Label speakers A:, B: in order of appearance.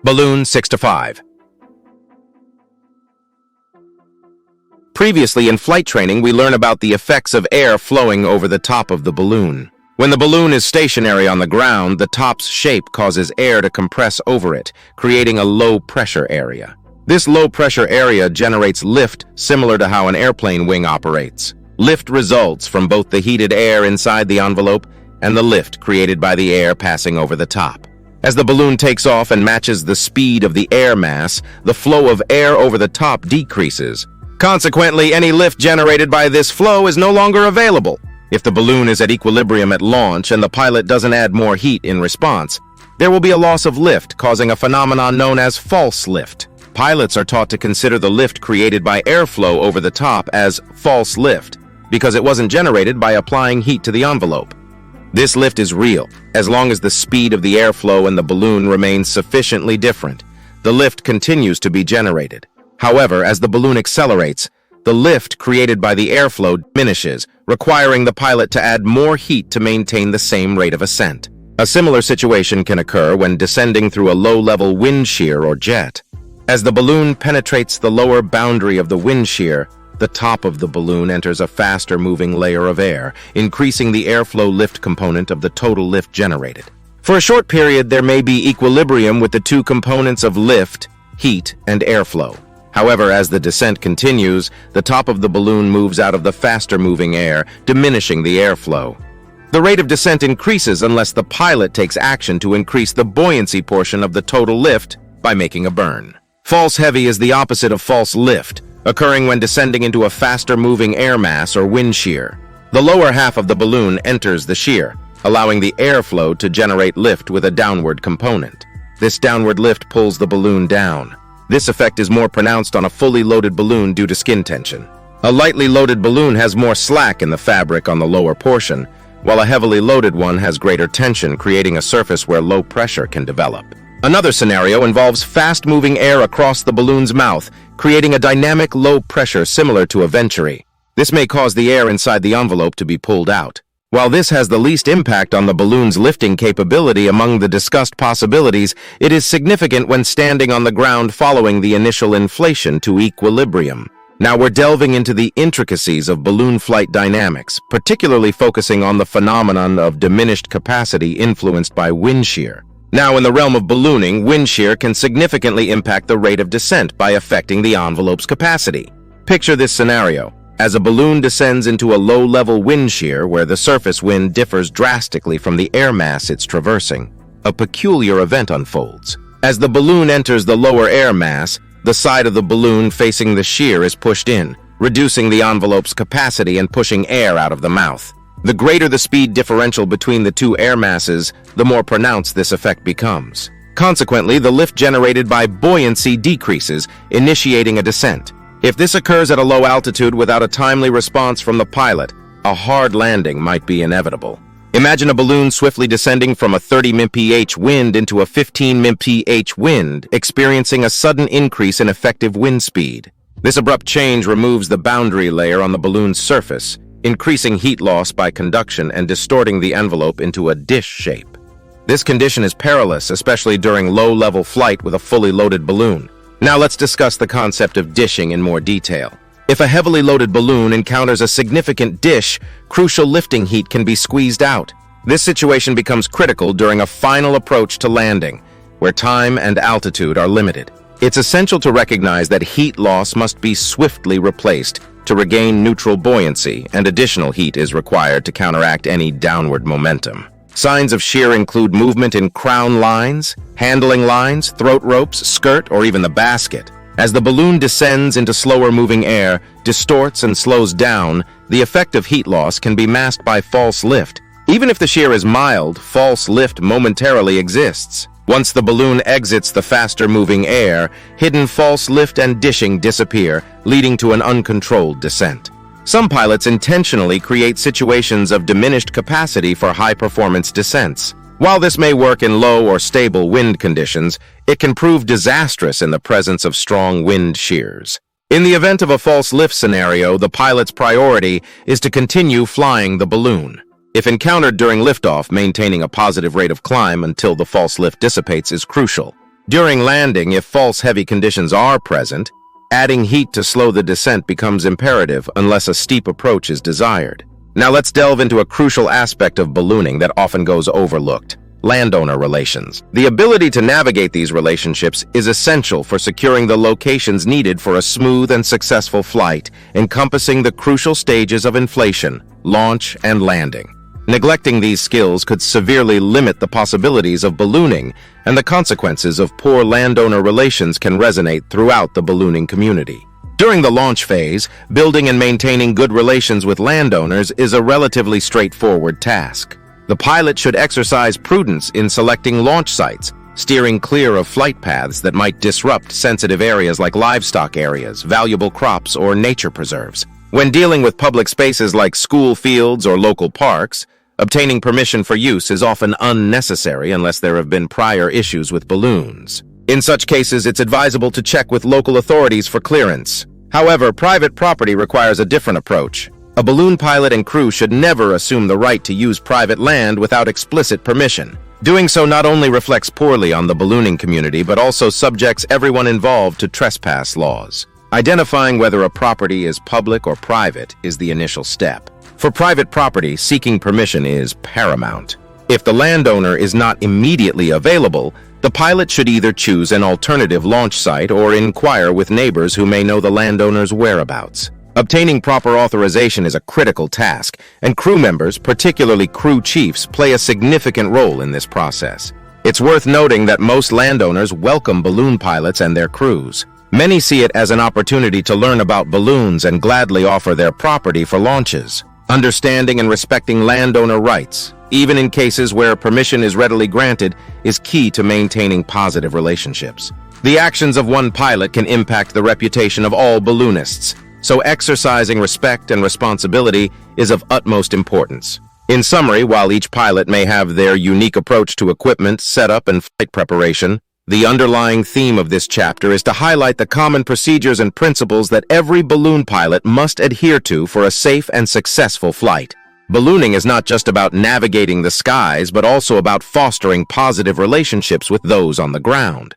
A: Balloon 6 to 5. Previously in flight training, we learn about the effects of air flowing over the top of the balloon. When the balloon is stationary on the ground, the top's shape causes air to compress over it, creating a low-pressure area. This low-pressure area generates lift similar to how an airplane wing operates. Lift results from both the heated air inside the envelope and the lift created by the air passing over the top. As the balloon takes off and matches the speed of the air mass, the flow of air over the top decreases. Consequently, any lift generated by this flow is no longer available. If the balloon is at equilibrium at launch and the pilot doesn't add more heat in response, there will be a loss of lift, causing a phenomenon known as false lift. Pilots are taught to consider the lift created by airflow over the top as false lift, because it wasn't generated by applying heat to the envelope. This lift is real, as long as the speed of the airflow and the balloon remains sufficiently different. The lift continues to be generated. However, as the balloon accelerates, the lift created by the airflow diminishes, requiring the pilot to add more heat to maintain the same rate of ascent. A similar situation can occur when descending through a low-level wind shear or jet. As the balloon penetrates the lower boundary of the wind shear, the top of the balloon enters a faster-moving layer of air, increasing the airflow lift component of the total lift generated. For a short period, there may be equilibrium with the two components of lift, heat, and airflow. However, as the descent continues, the top of the balloon moves out of the faster-moving air, diminishing the airflow. The rate of descent increases unless the pilot takes action to increase the buoyancy portion of the total lift by making a burn. False heavy is the opposite of false lift, occurring when descending into a faster-moving air mass or wind shear. The lower half of the balloon enters the shear, allowing the airflow to generate lift with a downward component. This downward lift pulls the balloon down. This effect is more pronounced on a fully loaded balloon due to skin tension. A lightly loaded balloon has more slack in the fabric on the lower portion, while a heavily loaded one has greater tension, creating a surface where low pressure can develop. Another scenario involves fast-moving air across the balloon's mouth, creating a dynamic low pressure similar to a venturi. This may cause the air inside the envelope to be pulled out. While this has the least impact on the balloon's lifting capability among the discussed possibilities, it is significant when standing on the ground following the initial inflation to equilibrium. Now we're delving into the intricacies of balloon flight dynamics, particularly focusing on the phenomenon of diminished capacity influenced by wind shear. Now, in the realm of ballooning, wind shear can significantly impact the rate of descent by affecting the envelope's capacity. Picture this scenario. As a balloon descends into a low-level wind shear where the surface wind differs drastically from the air mass it's traversing, a peculiar event unfolds. As the balloon enters the lower air mass, the side of the balloon facing the shear is pushed in, reducing the envelope's capacity and pushing air out of the mouth. The greater the speed differential between the two air masses, the more pronounced this effect becomes. Consequently, the lift generated by buoyancy decreases, initiating a descent. If this occurs at a low altitude without a timely response from the pilot, a hard landing might be inevitable. Imagine a balloon swiftly descending from a 30 mph wind into a 15 mph wind, experiencing a sudden increase in effective wind speed. This abrupt change removes the boundary layer on the balloon's surface, increasing heat loss by conduction and distorting the envelope into a dish shape. This condition is perilous, especially during low-level flight with a fully loaded balloon. Now let's discuss the concept of dishing in more detail. If a heavily loaded balloon encounters a significant dish, crucial lifting heat can be squeezed out. This situation becomes critical during a final approach to landing, where time and altitude are limited. It's essential to recognize that heat loss must be swiftly replaced to regain neutral buoyancy, and additional heat is required to counteract any downward momentum. Signs of shear include movement in crown lines, handling lines, throat ropes, skirt, or even the basket. As the balloon descends into slower-moving air, distorts and slows down, the effect of heat loss can be masked by false lift. Even if the shear is mild, false lift momentarily exists. Once the balloon exits the faster-moving air, hidden false lift and dishing disappear, leading to an uncontrolled descent. Some pilots intentionally create situations of diminished capacity for high-performance descents. While this may work in low or stable wind conditions, it can prove disastrous in the presence of strong wind shears. In the event of a false lift scenario, the pilot's priority is to continue flying the balloon. If encountered during liftoff, maintaining a positive rate of climb until the false lift dissipates is crucial. During landing, if false heavy conditions are present, adding heat to slow the descent becomes imperative unless a steep approach is desired. Now let's delve into a crucial aspect of ballooning that often goes overlooked: landowner relations. The ability to navigate these relationships is essential for securing the locations needed for a smooth and successful flight, encompassing the crucial stages of inflation, launch, and landing. Neglecting these skills could severely limit the possibilities of ballooning, and the consequences of poor landowner relations can resonate throughout the ballooning community. During the launch phase, building and maintaining good relations with landowners is a relatively straightforward task. The pilot should exercise prudence in selecting launch sites, steering clear of flight paths that might disrupt sensitive areas like livestock areas, valuable crops, or nature preserves. When dealing with public spaces like school fields or local parks, obtaining permission for use is often unnecessary unless there have been prior issues with balloons. In such cases, it's advisable to check with local authorities for clearance. However, private property requires a different approach. A balloon pilot and crew should never assume the right to use private land without explicit permission. Doing so not only reflects poorly on the ballooning community, but also subjects everyone involved to trespass laws. Identifying whether a property is public or private is the initial step. For private property, seeking permission is paramount. If the landowner is not immediately available, the pilot should either choose an alternative launch site or inquire with neighbors who may know the landowner's whereabouts. Obtaining proper authorization is a critical task, and crew members, particularly crew chiefs, play a significant role in this process. It's worth noting that most landowners welcome balloon pilots and their crews. Many see it as an opportunity to learn about balloons and gladly offer their property for launches. Understanding and respecting landowner rights, even in cases where permission is readily granted, is key to maintaining positive relationships. The actions of one pilot can impact the reputation of all balloonists, so exercising respect and responsibility is of utmost importance. In summary, while each pilot may have their unique approach to equipment, setup, and flight preparation, the underlying theme of this chapter is to highlight the common procedures and principles that every balloon pilot must adhere to for a safe and successful flight. Ballooning is not just about navigating the skies, but also about fostering positive relationships with those on the ground.